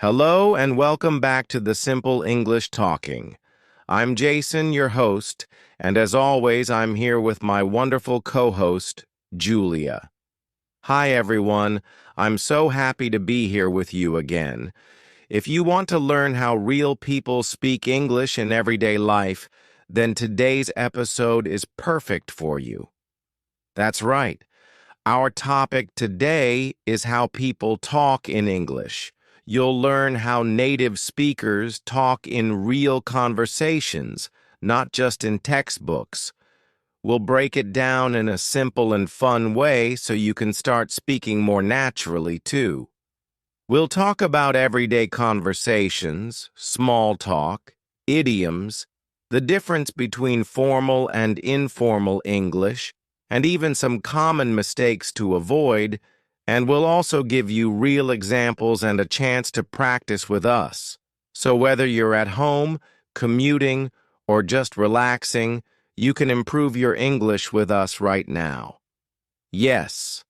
Hello and welcome back to the Simple English Talking. I'm Jason, your host, and as always, I'm here with my wonderful co-host, Julia. Hi everyone, I'm so happy to be here with you again. If you want to learn how real people speak English in everyday life, then today's episode is perfect for you. That's right. Our topic today is how people talk in English. You'll learn how native speakers talk in real conversations, not just in textbooks. We'll break it down in a simple and fun way so you can start speaking more naturally, too. We'll talk about everyday conversations, small talk, idioms, the difference between formal and informal English, and even some common mistakes to avoid, and we'll also give you real examples and a chance to practice with us. So whether you're at home, commuting, or just relaxing, you can improve your English with us right now. Yes.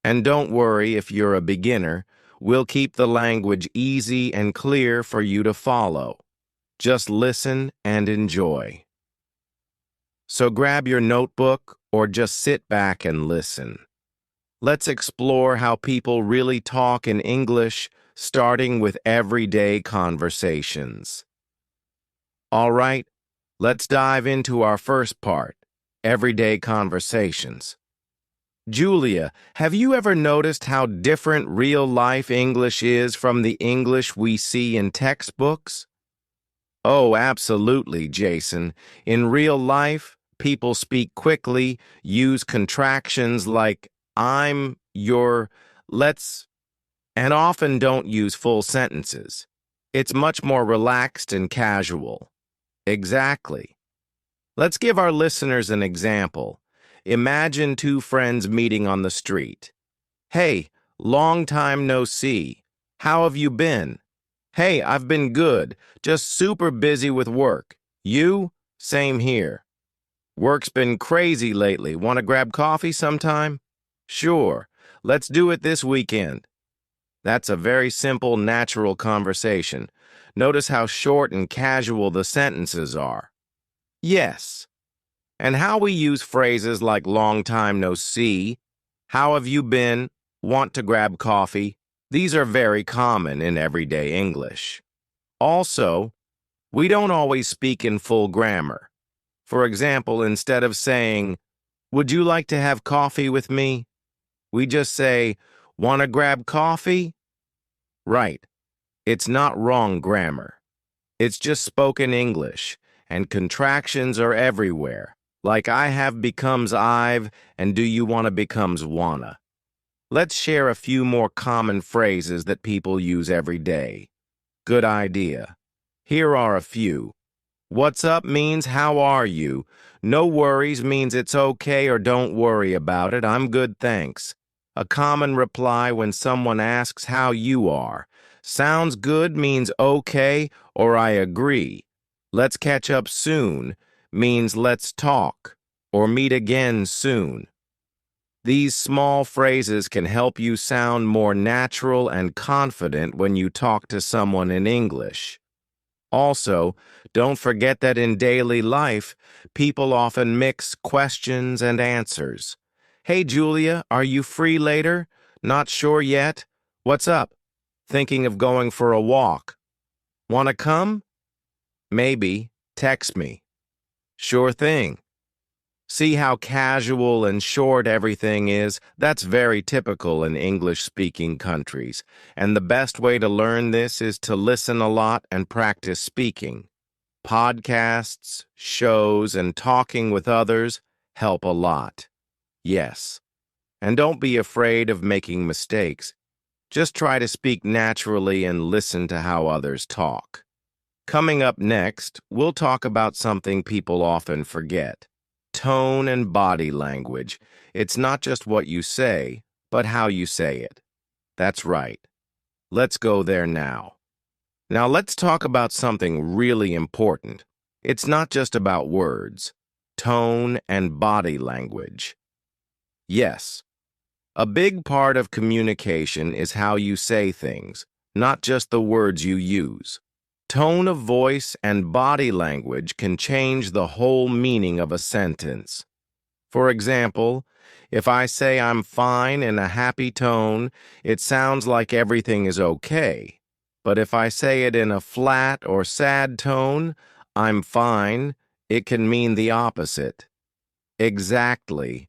And don't worry if you're a beginner, we'll keep the language easy and clear for you to follow. Just listen and enjoy. So grab your notebook or just sit back and listen. Let's explore how people really talk in English, starting with everyday conversations. All right, let's dive into our first part, everyday conversations. Julia, have you ever noticed how different real-life English is from the English we see in textbooks? Oh, absolutely, Jason. In real life, people speak quickly, use contractions like I'm, your, let's, and often don't use full sentences. It's much more relaxed and casual. Exactly. Let's give our listeners an example. Imagine two friends meeting on the street. Hey, long time no see. How have you been? Hey, I've been good, just super busy with work. You? Same here. Work's been crazy lately. Want to grab coffee sometime? Sure. Let's do it this weekend. That's a very simple, natural conversation. Notice how short and casual the sentences are. Yes. And how we use phrases like long time no see, how have you been, want to grab coffee. These are very common in everyday English. Also, we don't always speak in full grammar. For example, instead of saying, would you like to have coffee with me? We just say, want to grab coffee? Right. It's not wrong grammar. It's just spoken English, and contractions are everywhere. Like I have becomes I've, and do you wanna becomes wanna. Let's share a few more common phrases that people use every day. Good idea. Here are a few. What's up means how are you? No worries means it's okay or don't worry about it. I'm good, thanks. A common reply when someone asks how you are. Sounds good means okay or I agree. Let's catch up soon means let's talk or meet again soon. These small phrases can help you sound more natural and confident when you talk to someone in English. Also, don't forget that in daily life, people often mix questions and answers. Hey, Julia, are you free later? Not sure yet? What's up? Thinking of going for a walk. Wanna come? Maybe. Text me. Sure thing. See how casual and short everything is? That's very typical in English-speaking countries, and the best way to learn this is to listen a lot and practice speaking. Podcasts, shows, and talking with others help a lot. Yes. And don't be afraid of making mistakes. Just try to speak naturally and listen to how others talk. Coming up next, we'll talk about something people often forget. Tone and body language. It's not just what you say, but how you say it. That's right. Let's go there now. Now let's talk about something really important. It's not just about words. Tone and body language. Yes, a big part of communication is how you say things, not just the words you use. Tone of voice and body language can change the whole meaning of a sentence. For example, if I say I'm fine in a happy tone, it sounds like everything is okay. But if I say it in a flat or sad tone, I'm fine, it can mean the opposite. Exactly.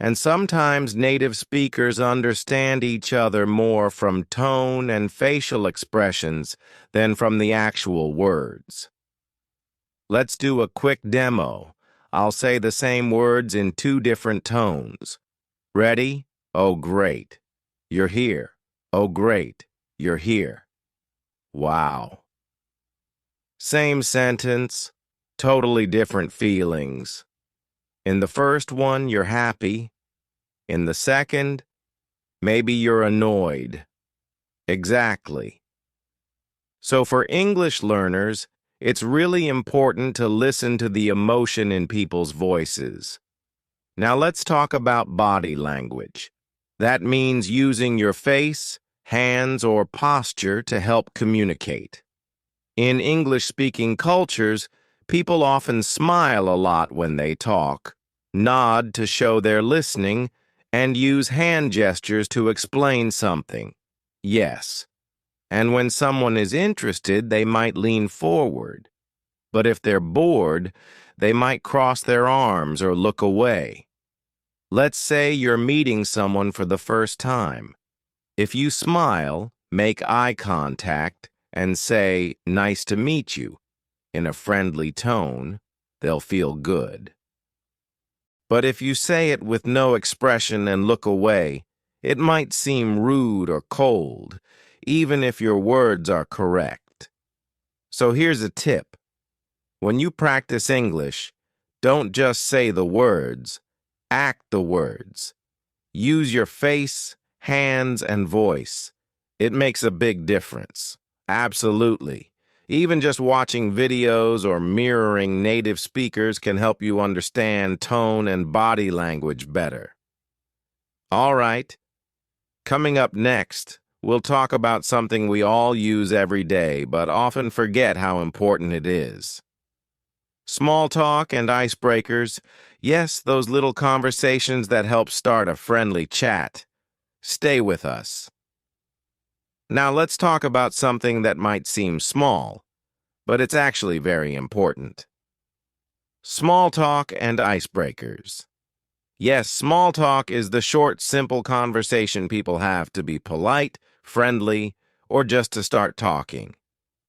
And sometimes native speakers understand each other more from tone and facial expressions than from the actual words. Let's do a quick demo. I'll say the same words in two different tones. Ready? Oh, great. You're here. Oh, great. You're here. Wow. Same sentence, totally different feelings. In the first one, you're happy. In the second, maybe you're annoyed. Exactly. So for English learners, it's really important to listen to the emotion in people's voices. Now let's talk about body language. That means using your face, hands, or posture to help communicate. In English-speaking cultures, people often smile a lot when they talk, nod to show they're listening, and use hand gestures to explain something. Yes. And when someone is interested, they might lean forward. But if they're bored, they might cross their arms or look away. Let's say you're meeting someone for the first time. If you smile, make eye contact, and say, "Nice to meet you," in a friendly tone, they'll feel good. But if you say it with no expression and look away, it might seem rude or cold, even if your words are correct. So here's a tip. When you practice English, don't just say the words, act the words. Use your face, hands, and voice. It makes a big difference. Absolutely. Even just watching videos or mirroring native speakers can help you understand tone and body language better. All right. Coming up next, we'll talk about something we all use every day but often forget how important it is. Small talk and icebreakers. Yes, those little conversations that help start a friendly chat. Stay with us. Now let's talk about something that might seem small, but it's actually very important. Small talk and icebreakers. Yes, small talk is the short, simple conversation people have to be polite, friendly, or just to start talking.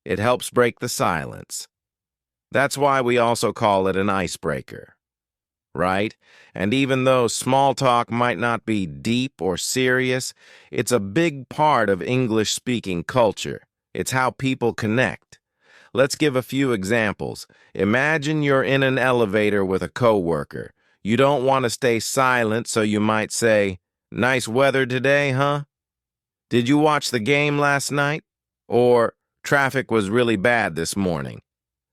It helps break the silence. That's why we also call it an icebreaker, right? And even though small talk might not be deep or serious, it's a big part of English-speaking culture. It's how people connect. Let's give a few examples. Imagine you're in an elevator with a coworker. You don't want to stay silent, so you might say, "Nice weather today, huh? Did you watch the game last night?" Or, "Traffic was really bad this morning."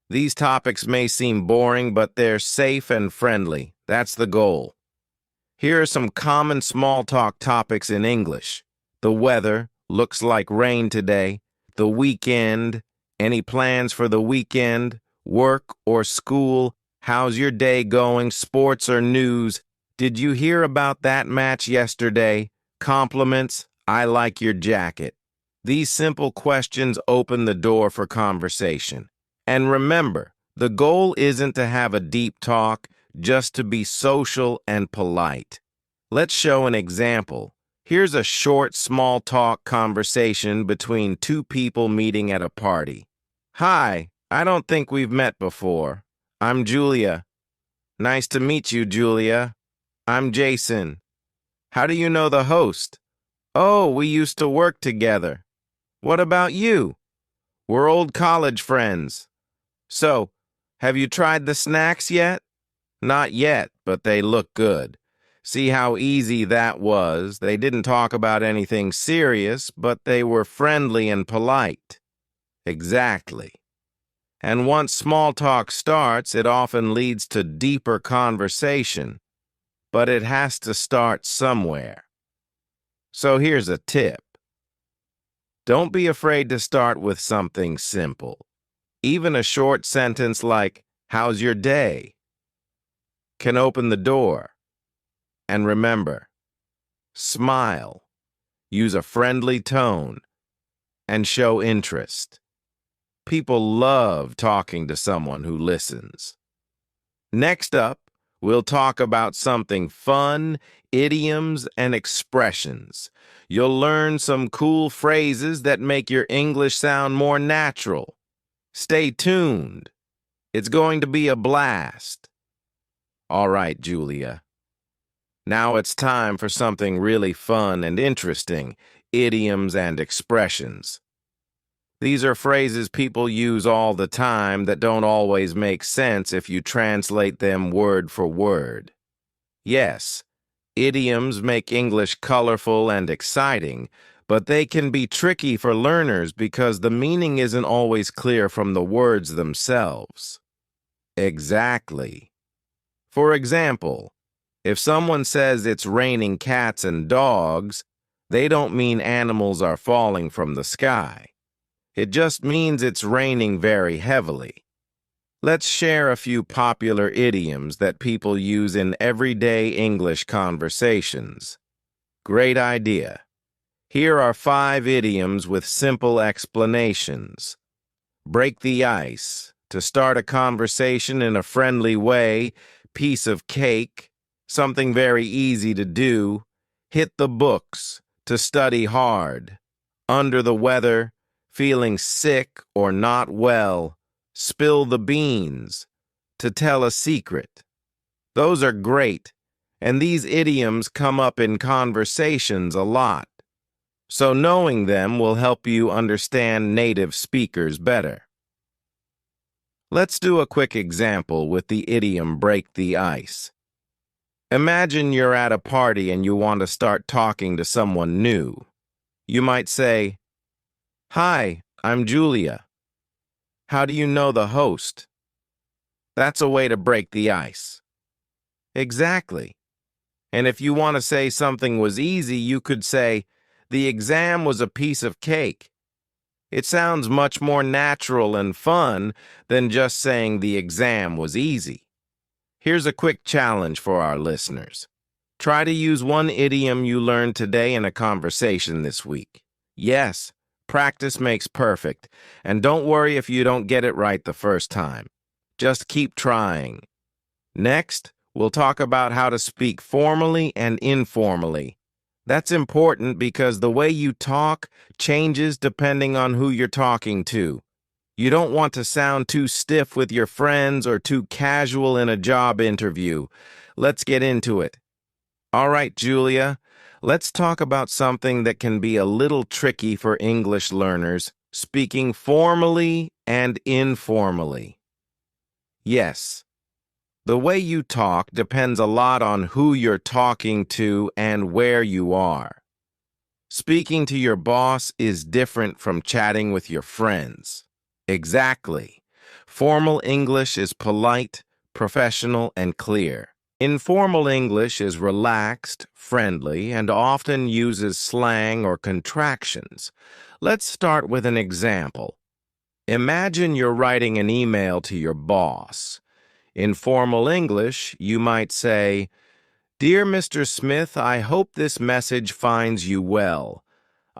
These topics may seem boring, but they're safe and friendly. That's the goal. Here are some common small talk topics in English. The weather, looks like rain today. The weekend, any plans for the weekend? Work or school? How's your day going? Sports or news? Did you hear about that match yesterday? Compliments? I like your jacket. These simple questions open the door for conversation. And remember, the goal isn't to have a deep talk, just to be social and polite. Let's show an example. Here's a short, small talk conversation between two people meeting at a party. "Hi, I don't think we've met before. I'm Julia." "Nice to meet you, Julia." "I'm Jason." "How do you know the host?" "Oh, we used to work together." "What about you?" "We're old college friends." "So, have you tried the snacks yet?" "Not yet, but they look good." See how easy that was? They didn't talk about anything serious, but they were friendly and polite. Exactly. And once small talk starts, it often leads to deeper conversation. But it has to start somewhere. So here's a tip. Don't be afraid to start with something simple. Even a short sentence like, "How's your day?" can open the door. And remember, smile, use a friendly tone, and show interest. People love talking to someone who listens. Next up, we'll talk about something fun, idioms, and expressions. You'll learn some cool phrases that make your English sound more natural. Stay tuned. It's going to be a blast. All right, Julia. Now it's time for something really fun and interesting, idioms and expressions. These are phrases people use all the time that don't always make sense if you translate them word for word. Yes, idioms make English colorful and exciting, but they can be tricky for learners because the meaning isn't always clear from the words themselves. Exactly. For example, if someone says it's raining cats and dogs, they don't mean animals are falling from the sky. It just means it's raining very heavily. Let's share a few popular idioms that people use in everyday English conversations. Great idea. Here are 5 idioms with simple explanations. Break the ice, to start a conversation in a friendly way. Piece of cake, something very easy to do. Hit the books, to study hard. Under the weather, feeling sick or not well. Spill the beans, to tell a secret. Those are great, and these idioms come up in conversations a lot. So knowing them will help you understand native speakers better. Let's do a quick example with the idiom break the ice. Imagine you're at a party and you want to start talking to someone new. You might say, "Hi, I'm Julia. How do you know the host?" That's a way to break the ice. Exactly. And if you want to say something was easy, you could say, "The exam was a piece of cake." It sounds much more natural and fun than just saying the exam was easy. Here's a quick challenge for our listeners. Try to use one idiom you learned today in a conversation this week. Yes, practice makes perfect, and don't worry if you don't get it right the first time. Just keep trying. Next, we'll talk about how to speak formally and informally. That's important because the way you talk changes depending on who you're talking to. You don't want to sound too stiff with your friends or too casual in a job interview. Let's get into it. All right, Julia, let's talk about something that can be a little tricky for English learners, speaking formally and informally. Yes. The way you talk depends a lot on who you're talking to and where you are. Speaking to your boss is different from chatting with your friends. Exactly. Formal English is polite, professional, and clear. Informal English is relaxed, friendly, and often uses slang or contractions. Let's start with an example. Imagine you're writing an email to your boss. In formal English, you might say, "Dear Mr. Smith, I hope this message finds you well.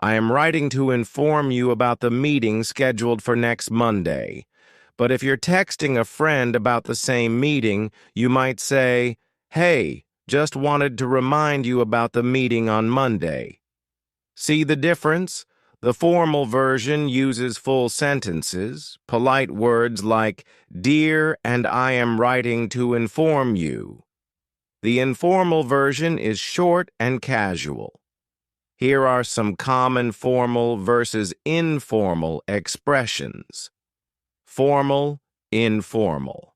I am writing to inform you about the meeting scheduled for next Monday." But if you're texting a friend about the same meeting, you might say, "Hey, just wanted to remind you about the meeting on Monday." See the difference? The formal version uses full sentences, polite words like "Dear" and "I am writing to inform you." The informal version is short and casual. Here are some common formal versus informal expressions. Formal, informal.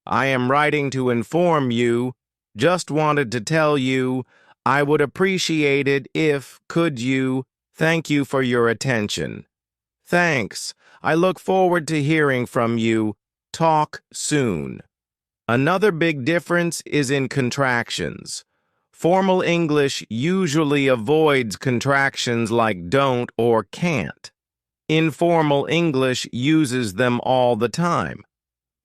"I am writing to inform you, just wanted to tell you, I would appreciate it if, could you, thank you for your attention. Thanks, I look forward to hearing from you, talk soon." Another big difference is in contractions. Formal English usually avoids contractions like don't or can't. Informal English uses them all the time.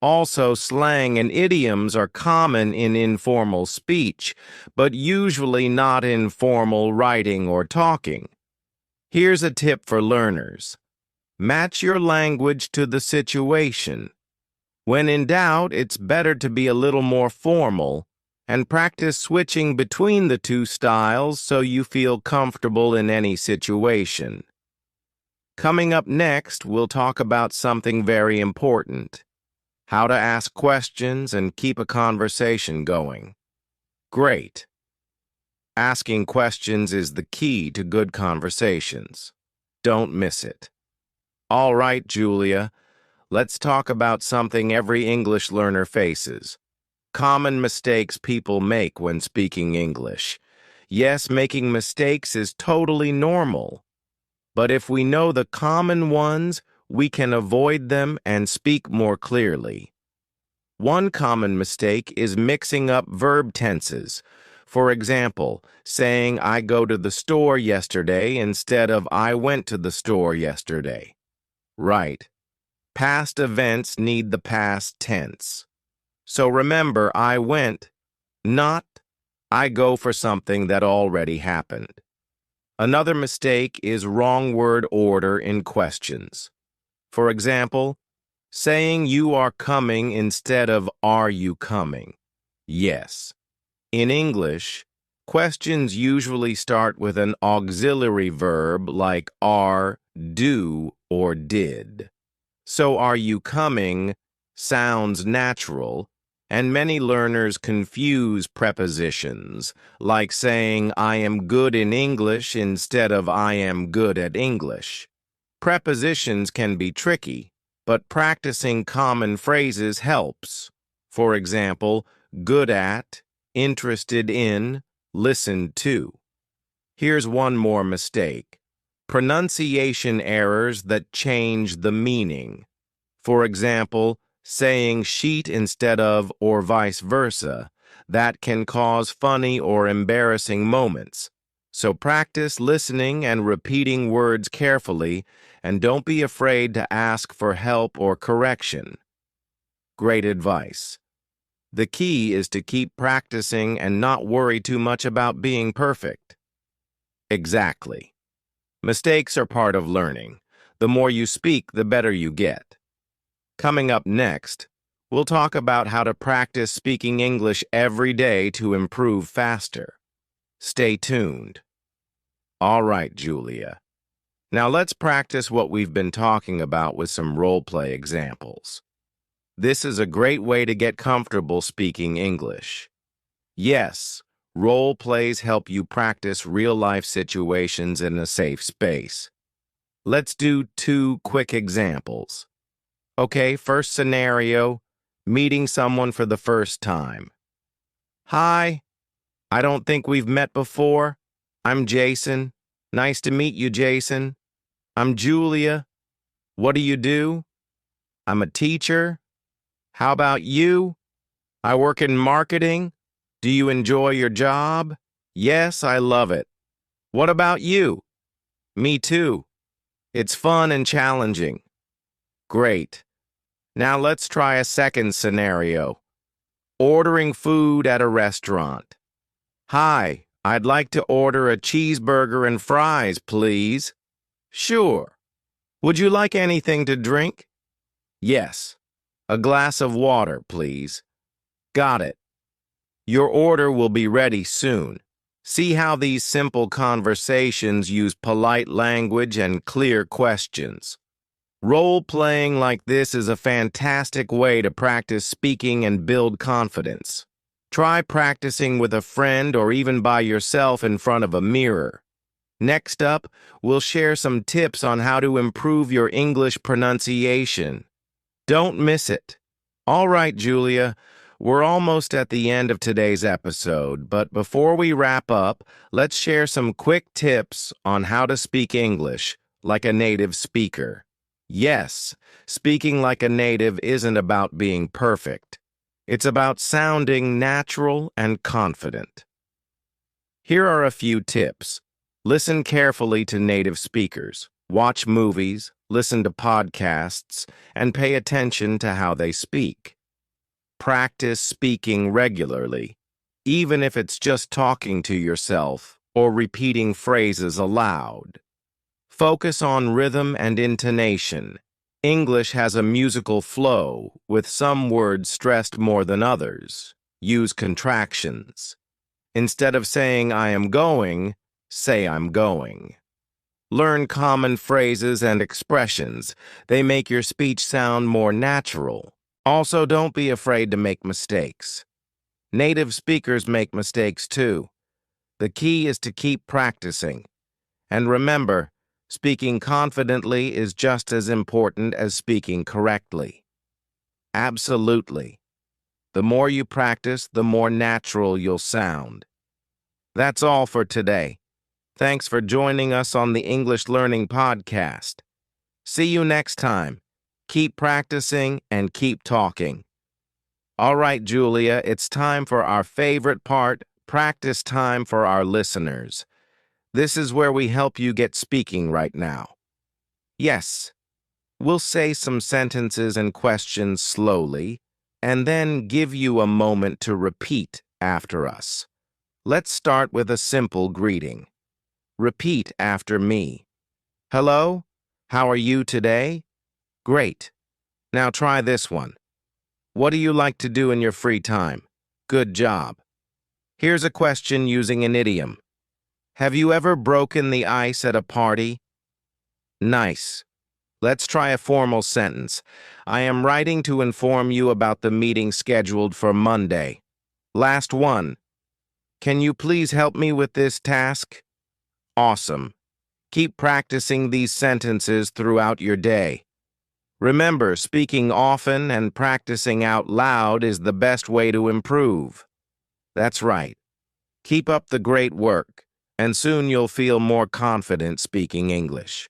Also, slang and idioms are common in informal speech, but usually not in formal writing or talking. Here's a tip for learners. Match your language to the situation. When in doubt, it's better to be a little more formal and practice switching between the two styles so you feel comfortable in any situation. Coming up next, we'll talk about something very important: how to ask questions and keep a conversation going. Great. Asking questions is the key to good conversations. Don't miss it. All right, Julia, let's talk about something every English learner faces: common mistakes people make when speaking English. Yes, making mistakes is totally normal. But if we know the common ones, we can avoid them and speak more clearly. One common mistake is mixing up verb tenses. For example, saying I go to the store yesterday instead of I went to the store yesterday. Right. Past events need the past tense. So remember, I went, not I go for something that already happened. Another mistake is wrong word order in questions. For example, saying you are coming instead of are you coming? Yes. In English, questions usually start with an auxiliary verb like are, do, or did. So are you coming sounds natural, and many learners confuse prepositions, like saying I am good in English instead of I am good at English. Prepositions can be tricky, but practicing common phrases helps. For example, good at, interested in, listen to. Here's one more mistake: pronunciation errors that change the meaning. For example, saying sheet instead of or vice versa. That can cause funny or embarrassing moments. So practice listening and repeating words carefully, and don't be afraid to ask for help or correction. Great advice. The key is to keep practicing and not worry too much about being perfect. Exactly. Mistakes are part of learning. The more you speak, the better you get. Coming up next, we'll talk about how to practice speaking English every day to improve faster. Stay tuned. All right, Julia. Now let's practice what we've been talking about with some role-play examples. This is a great way to get comfortable speaking English. Yes, role plays help you practice real-life situations in a safe space. Let's do 2 quick examples. Okay, first scenario, meeting someone for the first time. Hi, I don't think we've met before. I'm Jason. Nice to meet you, Jason. I'm Julia. What do you do? I'm a teacher. How about you? I work in marketing. Do you enjoy your job? Yes, I love it. What about you? Me too. It's fun and challenging. Great. Now let's try a second scenario. Ordering food at a restaurant. Hi, I'd like to order a cheeseburger and fries, please. Sure. Would you like anything to drink? Yes. A glass of water, please. Got it. Your order will be ready soon. See how these simple conversations use polite language and clear questions. Role-playing like this is a fantastic way to practice speaking and build confidence. Try practicing with a friend or even by yourself in front of a mirror. Next up, we'll share some tips on how to improve your English pronunciation. Don't miss it. All right, Julia, we're almost at the end of today's episode, but before we wrap up, let's share some quick tips on how to speak English like a native speaker. Yes, speaking like a native isn't about being perfect. It's about sounding natural and confident. Here are a few tips. Listen carefully to native speakers. Watch movies, listen to podcasts, and pay attention to how they speak. Practice speaking regularly, even if it's just talking to yourself or repeating phrases aloud. Focus on rhythm and intonation. English has a musical flow, with some words stressed more than others. Use contractions. Instead of saying I am going, say I'm going. Learn common phrases and expressions. They make your speech sound more natural. Also, don't be afraid to make mistakes. Native speakers make mistakes too. The key is to keep practicing. And remember, speaking confidently is just as important as speaking correctly. Absolutely. The more you practice, the more natural you'll sound. That's all for today. Thanks for joining us on the English Learning Podcast. See you next time. Keep practicing and keep talking. All right, Julia, it's time for our favorite part, practice time for our listeners. This is where we help you get speaking right now. Yes, we'll say some sentences and questions slowly, and then give you a moment to repeat after us. Let's start with a simple greeting. Repeat after me. Hello? How are you today? Great. Now try this one. What do you like to do in your free time? Good job. Here's a question using an idiom. Have you ever broken the ice at a party? Nice. Let's try a formal sentence. I am writing to inform you about the meeting scheduled for Monday. Last one. Can you please help me with this task? Awesome. Keep practicing these sentences throughout your day. Remember, speaking often and practicing out loud is the best way to improve. That's right. Keep up the great work, and soon you'll feel more confident speaking English.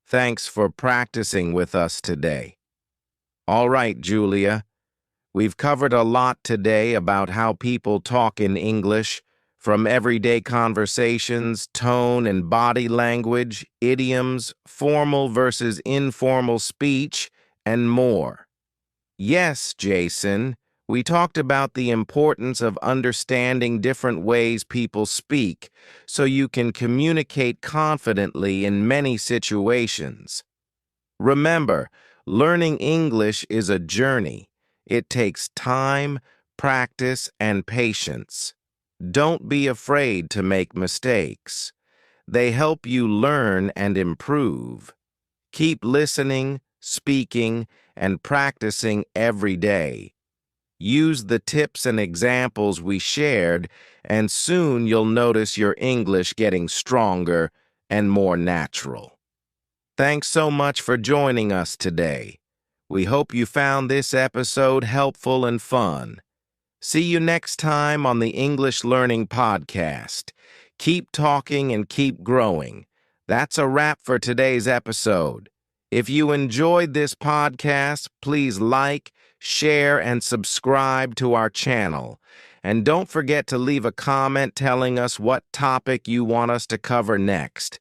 Thanks for practicing with us today. All right, Julia. We've covered a lot today about how people talk in English, from everyday conversations, tone and body language, idioms, formal versus informal speech, and more. Yes, Jason, we talked about the importance of understanding different ways people speak so you can communicate confidently in many situations. Remember, learning English is a journey. It takes time, practice, and patience. Don't be afraid to make mistakes. They help you learn and improve. Keep listening, speaking, and practicing every day. Use the tips and examples we shared, and soon you'll notice your English getting stronger and more natural. Thanks so much for joining us today. We hope you found this episode helpful and fun. See you next time on the English Learning Podcast. Keep talking and keep growing. That's a wrap for today's episode. If you enjoyed this podcast, please like, share, and subscribe to our channel. And don't forget to leave a comment telling us what topic you want us to cover next.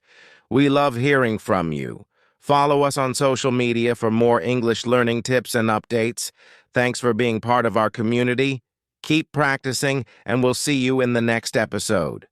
We love hearing from you. Follow us on social media for more English learning tips and updates. Thanks for being part of our community. Keep practicing, and we'll see you in the next episode.